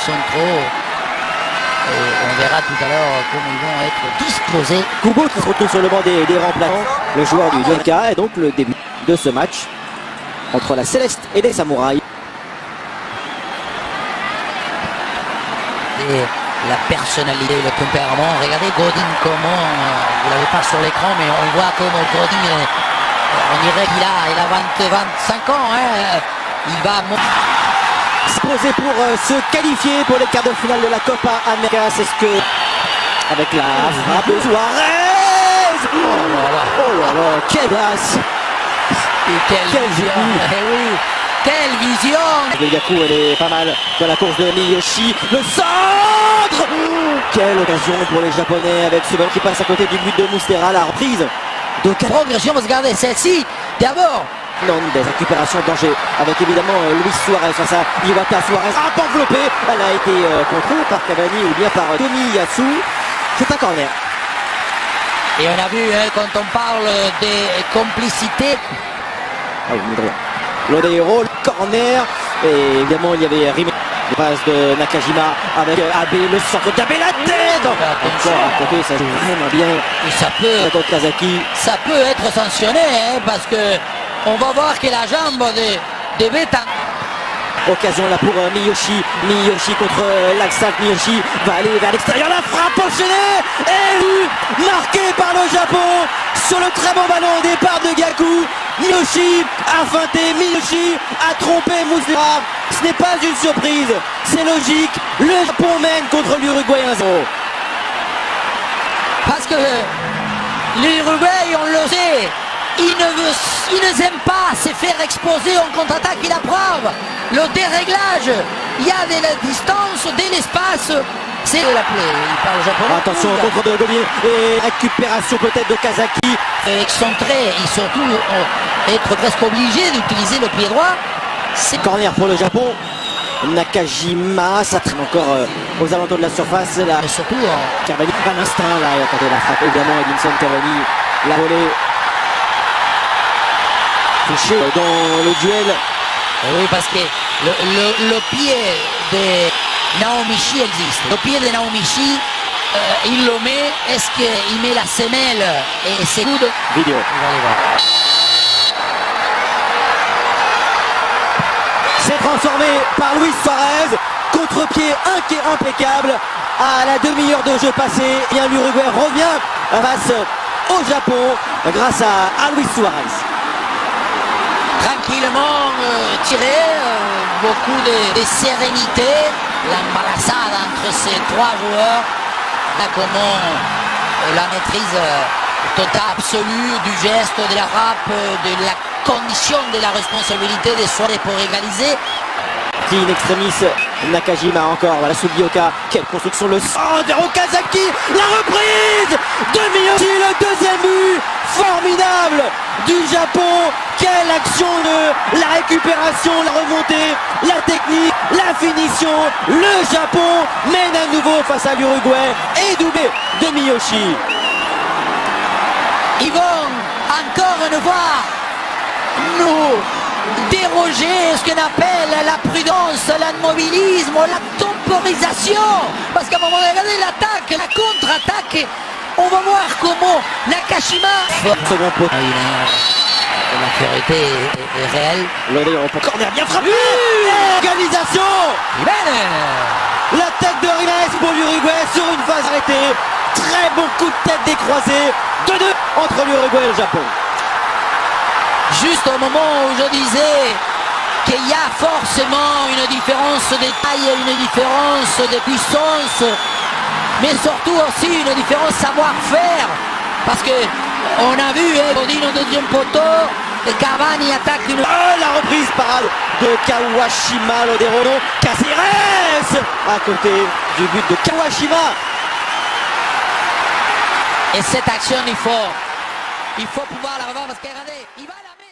Centraux. Et on verra tout à l'heure comment ils vont être disposés. Kubo qui se retrouve sur le banc des remplaçants, le joueur du Yoka, et donc le début de ce match entre la Céleste et les Samouraïs. Et la personnalité, le tempérament. Regardez Godin comment, vous l'avez pas sur l'écran, mais on voit comment Godin, on dirait qu'il a 25 ans. Hein. Il va se poser pour se qualifier pour les quarts de finale de la Copa América. C'est ce que, avec la frappe de Suarez. Oh là là, quelle glace. Et quelle vision. Eh oui, quelle vision. Yaku, elle est pas mal dans la course de Miyoshi. Le centre. Quelle occasion pour les Japonais avec ce ballon qui passe à côté du but de Mustera. La reprise de progression, regardez celle-ci d'abord. Non, des récupérations de danger avec évidemment Luis Suarez face à Iwata. Suarez a enveloppé. Elle a été contrôlée par Cavani ou bien par Tomiyasu. C'est un corner. Et on a vu quand on parle des complicités. Ah oui, Lodeiro, le corner. Et évidemment il y avait Rime. Le passe de Nakajima avec Abe, le centre d'Abe, la tête. Encore à côté, ça joue vraiment bien. Et ça peut, contre Kazaki. Ça peut être sanctionné parce que on va voir que la jambe de Beta. Occasion là pour Miyoshi. Miyoshi contre l'Axal. Miyoshi va aller vers l'extérieur. La frappe enchaînée. Et marqué par le Japon sur le très bon ballon au départ de Gaku. Miyoshi a feinté. Miyoshi a trompé Mustera. Ce n'est pas une surprise. C'est logique. Le Japon mène contre l'Uruguay 1-0. Parce que l'Uruguay, on le sait, ils ne aiment pas se faire exposer en contre-attaque. Et la preuve, le déréglage, il y a de la distance, de l'espace. C'est la plaie, il parle japonais. Attention au contre de Gobier et récupération peut-être de Kazaki. Excentré et surtout être presque obligé d'utiliser le pied droit. C'est corner pour le Japon. Nakajima, ça traîne encore aux alentours de la surface. Là. Et surtout Cavani, un instinct là, et attendez la frappe évidemment. Edinson Cavani, la volée. Touché dans le duel. Et oui, parce que le pied de Naomichi existe. Le pied de Naomichi, il le met. Est-ce qu'il met la semelle et ses coudes? Vidéo. On va aller voir. C'est transformé par Luis Suarez. Contre-pied impeccable. À la demi-heure de jeu passé, bien l'Uruguay revient face au Japon grâce à Luis Suarez. Tranquillement tiré, beaucoup de sérénité, l'embarrassade entre ces trois joueurs, là comment la maîtrise totale absolue du geste, de la frappe, de la condition de la responsabilité des soirées pour égaliser. In extremis, Nakajima encore, voilà Sugioka, quelle construction, le centre, Okazaki, la reprise de Miyoshi, le deuxième but, formidable du Japon, quelle action de la récupération, la remontée, la technique, la finition, le Japon mène à nouveau face à l'Uruguay et doublé de Miyoshi. Ils vont encore une fois nous déroger ce qu'on appelle la prudence, l'immobilisme, la temporisation. Parce qu'à un moment donné, l'attaque, la contre-attaque, on va voir comment Nakashima. Second pot. La priorité est réelle. Lodeiro pour corner bien frappé. Organisation. La tête de Rines pour l'Uruguay sur une phase arrêtée. Très bon coup de tête décroisé. 2-2 entre l'Uruguay et le Japon. Juste au moment où je disais qu'il y a forcément une différence de taille, une différence de puissance, mais surtout aussi une différence savoir-faire. Parce que on a vu Godin au deuxième poteau, et Cavani attaque une... Oh, la reprise parade de Kawashima, Lodeiro, Caceres à côté du but de Kawashima. Et cette action, il faut pouvoir la revoir parce que regardez, il va la mettre.